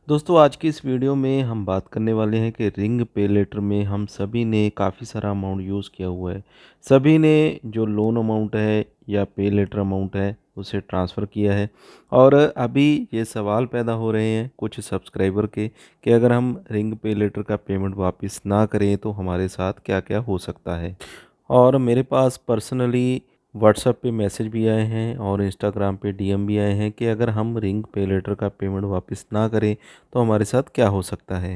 दोस्तों आज की इस वीडियो में हम बात करने वाले हैं कि रिंग पे लेटर में हम सभी ने काफ़ी सारा अमाउंट यूज़ किया हुआ है। सभी ने जो लोन अमाउंट है या पे लेटर अमाउंट है उसे ट्रांसफ़र किया है और अभी ये सवाल पैदा हो रहे हैं कुछ सब्सक्राइबर के कि अगर हम रिंग पे लेटर का पेमेंट वापस ना करें तो हमारे साथ क्या-क्या हो सकता है। और मेरे पास पर्सनली व्हाट्सएप पे मैसेज भी आए हैं और इंस्टाग्राम पे डीएम भी आए हैं कि अगर हम रिंग पे लेटर का पेमेंट वापस ना करें तो हमारे साथ क्या हो सकता है।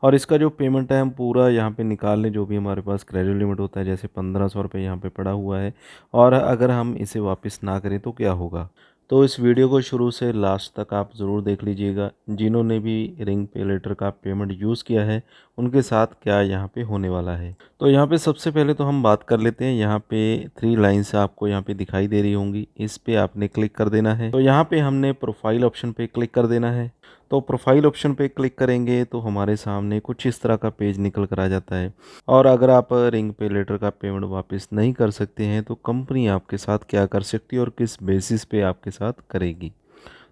और इसका जो पेमेंट है हम पूरा यहाँ पे निकाल लें, जो भी हमारे पास क्रेडिट लिमिट होता है, जैसे 1500 रुपये यहाँ पे पड़ा हुआ है और अगर हम इसे वापस ना करें तो क्या होगा। तो इस वीडियो को शुरू से लास्ट तक आप ज़रूर देख लीजिएगा। जिन्होंने भी रिंग पे लेटर का पेमेंट यूज़ किया है उनके साथ क्या यहाँ पे होने वाला है। तो यहाँ पे सबसे पहले तो हम बात कर लेते हैं। यहाँ पे 3 लाइन्स आपको यहाँ पे दिखाई दे रही होंगी, इस पे आपने क्लिक कर देना है। तो यहाँ पे हमने प्रोफाइल ऑप्शन पे क्लिक कर देना है। तो प्रोफाइल ऑप्शन पे क्लिक करेंगे तो हमारे सामने कुछ इस तरह का पेज निकल कर आ जाता है। और अगर आप रिंग पे लेटर का पेमेंट वापस नहीं कर सकते हैं तो कंपनी आपके साथ क्या कर सकती है और किस बेसिस पे आपके साथ करेगी।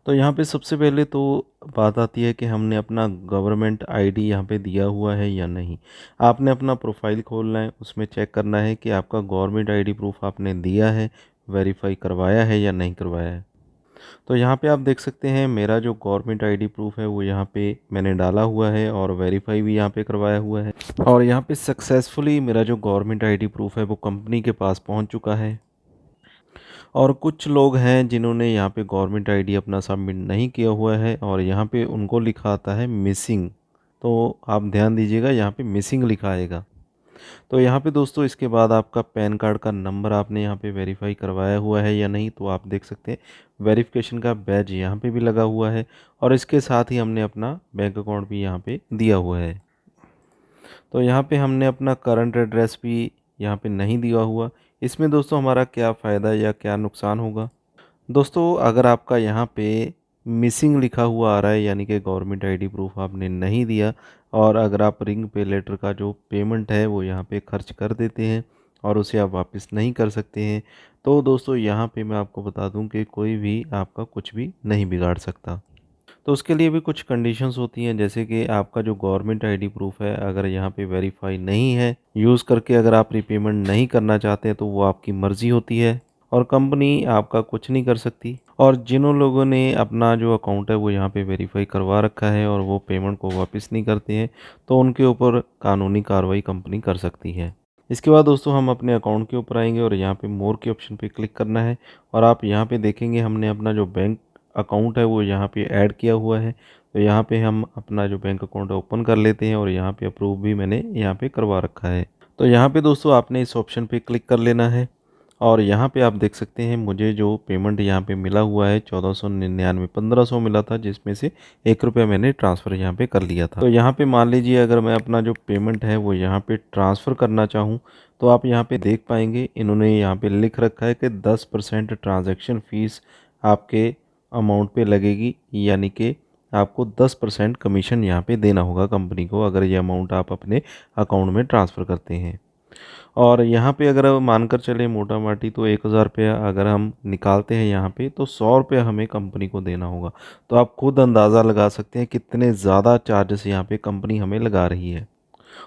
तो यहाँ पे सबसे पहले तो बात आती है कि हमने अपना गवर्नमेंट आईडी यहाँ पे दिया हुआ है या नहीं। आपने अपना प्रोफाइल खोलना है, उसमें चेक करना है कि आपका गवर्नमेंट आईडी प्रूफ आपने दिया है, वेरीफाई करवाया है या नहीं करवाया है। तो यहाँ पे आप देख सकते हैं मेरा जो गवर्नमेंट आईडी प्रूफ है वो यहाँ पे मैंने डाला हुआ है और वेरीफाई भी यहाँ पे करवाया हुआ है। और यहाँ पे सक्सेसफुली मेरा जो गवर्नमेंट आईडी प्रूफ है वो कंपनी के पास पहुँच चुका है। और कुछ लोग हैं जिन्होंने यहाँ पे गवर्नमेंट आईडी अपना सबमिट नहीं किया हुआ है और यहाँ पे उनको लिखा आता है मिसिंग। तो आप ध्यान दीजिएगा, यहाँ पे मिसिंग लिखा आएगा। तो यहाँ पे दोस्तों इसके बाद आपका पैन कार्ड का नंबर आपने यहाँ पे वेरीफाई करवाया हुआ है या नहीं, तो आप देख सकते हैं वेरिफिकेशन का बैज यहाँ पे भी लगा हुआ है और इसके साथ ही हमने अपना बैंक अकाउंट भी यहाँ पे दिया हुआ है। तो यहाँ पे हमने अपना करंट एड्रेस भी यहाँ पे नहीं दिया हुआ। इसमें दोस्तों हमारा क्या फ़ायदा या क्या नुकसान होगा। दोस्तों अगर आपका यहाँ पे मिसिंग लिखा हुआ आ रहा है यानी कि गवर्नमेंट आईडी प्रूफ आपने नहीं दिया और अगर आप रिंग पे लेटर का जो पेमेंट है वो यहाँ पे खर्च कर देते हैं और उसे आप वापस नहीं कर सकते हैं, तो दोस्तों यहाँ पे मैं आपको बता दूं कि कोई भी आपका कुछ भी नहीं बिगाड़ सकता। तो उसके लिए भी कुछ कंडीशंस होती हैं, जैसे कि आपका जो गवर्नमेंट आईडी प्रूफ है अगर यहाँ पे वेरीफाई नहीं है, यूज़ करके अगर आप रीपेमेंट नहीं करना चाहते हैं तो वो आपकी मर्ज़ी होती है और कंपनी आपका कुछ नहीं कर सकती। और जिन लोगों ने अपना जो अकाउंट है वो यहाँ पे वेरीफाई करवा रखा है और वो पेमेंट को वापस नहीं करते हैं तो उनके ऊपर कानूनी कार्रवाई कंपनी कर सकती है। इसके बाद दोस्तों हम अपने अकाउंट के ऊपर आएंगे और यहाँ पे मोर के ऑप्शन पे क्लिक करना है और आप यहाँ पे देखेंगे हमने अपना जो बैंक अकाउंट है वो यहाँ पे ऐड किया हुआ है। तो यहाँ पे हम अपना जो बैंक अकाउंट ओपन कर लेते हैं और यहाँ पे अप्रूव भी मैंने यहाँ पे करवा रखा है। तो यहाँ पे दोस्तों आपने इस ऑप्शन पे क्लिक कर लेना है और यहाँ पे आप देख सकते हैं मुझे जो पेमेंट यहाँ पे मिला हुआ है 1499, 1500 मिला था जिसमें से 1 रुपया मैंने ट्रांसफ़र यहाँ पे कर लिया था। तो यहाँ पे मान लीजिए अगर मैं अपना जो पेमेंट है वो यहाँ पे ट्रांसफ़र करना चाहूँ तो आप यहाँ पे देख पाएंगे इन्होंने यहाँ पे लिख रखा है कि 10% ट्रांजैक्शन फ़ीस आपके अमाउंट पे लगेगी, यानी कि आपको 10% कमीशन यहाँ पे देना होगा कंपनी को अगर ये अमाउंट आप अपने अकाउंट में ट्रांसफ़र करते हैं। और यहाँ पे अगर मानकर चले मोटा माटी तो 1000 रुपया अगर हम निकालते हैं यहाँ पे तो 100 रुपया हमें कंपनी को देना होगा। तो आप खुद अंदाज़ा लगा सकते हैं कितने ज़्यादा चार्जेस यहाँ पे कंपनी हमें लगा रही है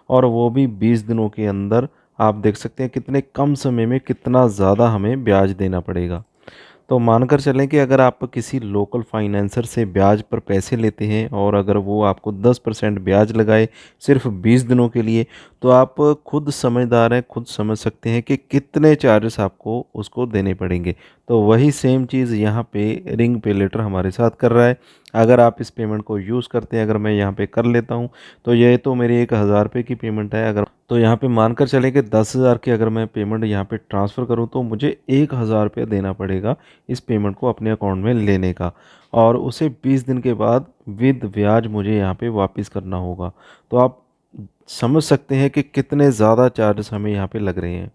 और वो भी 20 दिनों के अंदर। आप देख सकते हैं कितने कम समय में कितना ज़्यादा हमें ब्याज देना पड़ेगा। तो मानकर चलें कि अगर आप किसी लोकल फाइनेंसर से ब्याज पर पैसे लेते हैं और अगर वो आपको 10% ब्याज लगाए सिर्फ 20 दिनों के लिए, तो आप खुद समझदार हैं, खुद समझ सकते हैं कि कितने चार्जेस आपको उसको देने पड़ेंगे। तो वही सेम चीज़ यहाँ पे रिंग पे लेटर हमारे साथ कर रहा है। अगर आप इस पेमेंट को यूज़ करते हैं, अगर मैं यहाँ पे कर लेता हूँ तो ये तो मेरी 1000 रुपये की पेमेंट है। अगर तो यहाँ पे मानकर चलें कि 10,000 की अगर मैं पेमेंट यहाँ पे ट्रांसफ़र करूँ तो मुझे 1000 रुपया देना पड़ेगा इस पेमेंट को अपने अकाउंट में लेने का और उसे 20 दिन के बाद विद ब्याज मुझे यहाँ पे वापस करना होगा। तो आप समझ सकते हैं कि कितने ज़्यादा चार्जेस हमें यहाँ पे लग रहे हैं।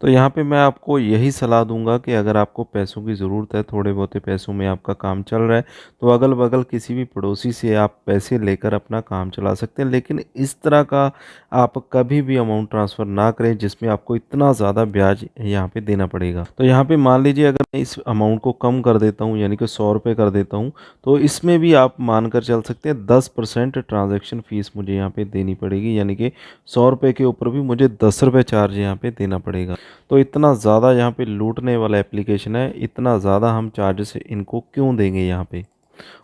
तो यहाँ पे मैं आपको यही सलाह दूँगा कि अगर आपको पैसों की ज़रूरत है, थोड़े बहुते पैसों में आपका काम चल रहा है, तो अगल-बगल किसी भी पड़ोसी से आप पैसे लेकर अपना काम चला सकते हैं। लेकिन इस तरह का आप कभी भी अमाउंट ट्रांसफ़र ना करें जिसमें आपको इतना ज़्यादा ब्याज यहाँ पे देना पड़ेगा। तो यहाँ पे मान लीजिए अगर मैं इस अमाउंट को कम कर देता हूँ यानी कि ₹100 कर देता हूँ, तो इसमें भी आप मानकर चल सकते हैं 10% ट्रांज़ैक्शन फ़ीस मुझे यहाँ पे देनी पड़ेगी, यानी कि ₹100 के ऊपर भी मुझे ₹10 चार्ज यहाँ पे देना पड़ेगा। तो इतना ज़्यादा यहाँ पे लूटने वाला एप्लीकेशन है, इतना ज़्यादा हम चार्जेस इनको क्यों देंगे यहाँ पे?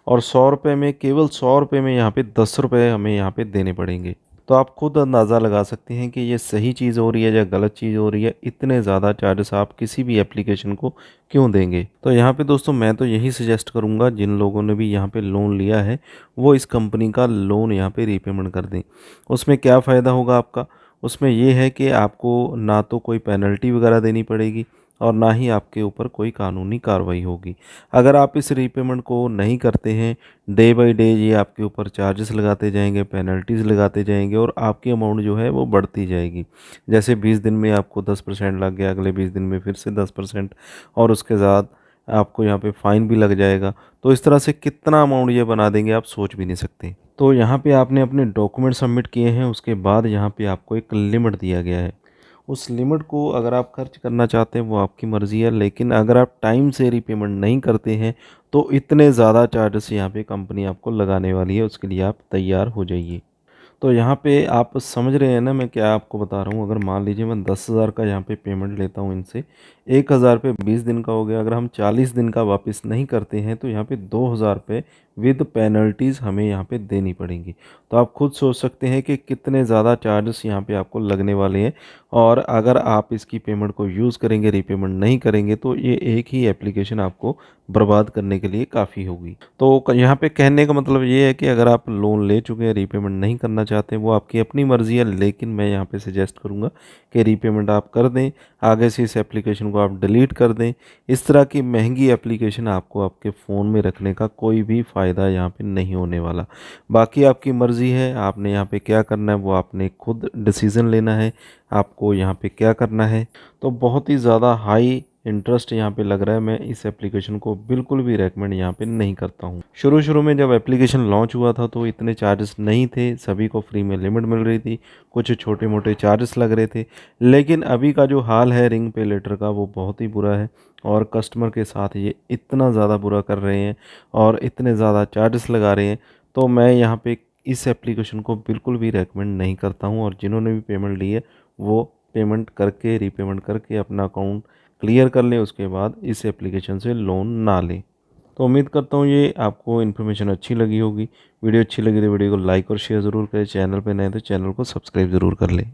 और ₹100 में केवल ₹100 में यहाँ पे ₹10 हमें यहाँ पे देने पड़ेंगे। तो आप खुद अंदाज़ा लगा सकते हैं कि ये सही चीज़ हो रही है या गलत चीज़ हो रही है, इतने ज़्यादा चार्जेस आप किसी भी एप्लीकेशन को क्यों देंगे? तो यहाँ पे दोस्तों मैं तो यही सजेस्ट करूँगा जिन लोगों ने भी यहाँ पे लोन लिया है, वो इस कंपनी का लोन यहाँ पे रीपेमेंट कर दें। उसमें क्या फ़ायदा होगा आपका? उसमें ये है कि आपको ना तो कोई पेनल्टी वगैरह देनी पड़ेगी और ना ही आपके ऊपर कोई कानूनी कार्रवाई होगी। अगर आप इस रीपेमेंट को नहीं करते हैं, डे बाय डे ये आपके ऊपर चार्जेस लगाते जाएँगे, पेनल्टीज़ लगाते जाएँगे और आपकी अमाउंट जो है वो बढ़ती जाएगी। जैसे 20 दिन में आपको 10% लग गया, अगले 20 दिन में फिर से 10% और उसके साथ आपको यहाँ पे फ़ाइन भी लग जाएगा। तो इस तरह से कितना अमाउंट ये बना देंगे आप सोच भी नहीं सकते। तो यहाँ पे आपने अपने डॉक्यूमेंट सबमिट किए हैं, उसके बाद यहाँ पे आपको एक लिमिट दिया गया है। उस लिमिट को अगर आप खर्च करना चाहते हैं वो आपकी मर्ज़ी है, लेकिन अगर आप टाइम से रीपेमेंट नहीं करते हैं तो इतने ज़्यादा चार्जेस यहाँ पे कंपनी आपको लगाने वाली है, उसके लिए आप तैयार हो जाइए। तो यहाँ पे आप समझ रहे हैं ना मैं क्या आपको बता रहा हूँ। अगर मान लीजिए मैं 10,000 का यहाँ पे पेमेंट लेता हूँ इनसे, 1,000 रुपये 20 दिन का हो गया। अगर हम 40 दिन का वापस नहीं करते हैं तो यहाँ पे 2,000 रुपये विद पेनल्टीज़ हमें यहाँ पे देनी पड़ेंगी। तो आप खुद सोच सकते हैं कि कितने ज़्यादा चार्जेस यहाँ पे आपको लगने वाले हैं। और अगर आप इसकी पेमेंट को यूज़ करेंगे, रीपेमेंट नहीं करेंगे, तो ये एक ही एप्लीकेशन आपको बर्बाद करने के लिए काफ़ी होगी। तो यहाँ पे कहने का मतलब ये है कि अगर आप लोन ले चुके हैं, रीपेमेंट नहीं करना चाहते, वो आपकी अपनी मर्ज़ी है, लेकिन मैं यहाँ पे सजेस्ट करूँगा कि रीपेमेंट आप कर दें, आगे से इस एप्लीकेशन को आप डिलीट कर दें। इस तरह की महंगी एप्लीकेशन आपको आपके फ़ोन में रखने का कोई भी फ़ायदा यहाँ पे नहीं होने वाला। बाकी आपकी मर्ज़ी है, आपने यहाँ पे क्या करना है वो आपने खुद डिसीज़न लेना है, आपको यहाँ पे क्या करना है। तो बहुत ही ज़्यादा हाई इंटरेस्ट यहाँ पे लग रहा है, मैं इस एप्लीकेशन को बिल्कुल भी रेकमेंड यहाँ पे नहीं करता हूँ। शुरू-शुरू में जब एप्लीकेशन लॉन्च हुआ था तो इतने चार्जेस नहीं थे, सभी को फ्री में लिमिट मिल रही थी, कुछ छोटे-मोटे चार्जेस लग रहे थे। लेकिन अभी का जो हाल है रिंग पे लेटर का वो बहुत ही बुरा है और कस्टमर के साथ ये इतना ज़्यादा बुरा कर रहे हैं और इतने ज़्यादा चार्जेस लगा रहे हैं, तो मैं यहाँ पे इस एप्लीकेशन को बिल्कुल भी रेकमेंड नहीं करता हूँ। और जिन्होंने भी पेमेंट ली है वो पेमेंट करके, रीपेमेंट करके अपना अकाउंट क्लियर कर लें, उसके बाद इस एप्लीकेशन से लोन ना लें। तो उम्मीद करता हूँ ये आपको इन्फॉर्मेशन अच्छी लगी होगी। वीडियो अच्छी लगी तो वीडियो को लाइक और शेयर ज़रूर करें। चैनल पे नए तो चैनल को सब्सक्राइब ज़रूर कर लें।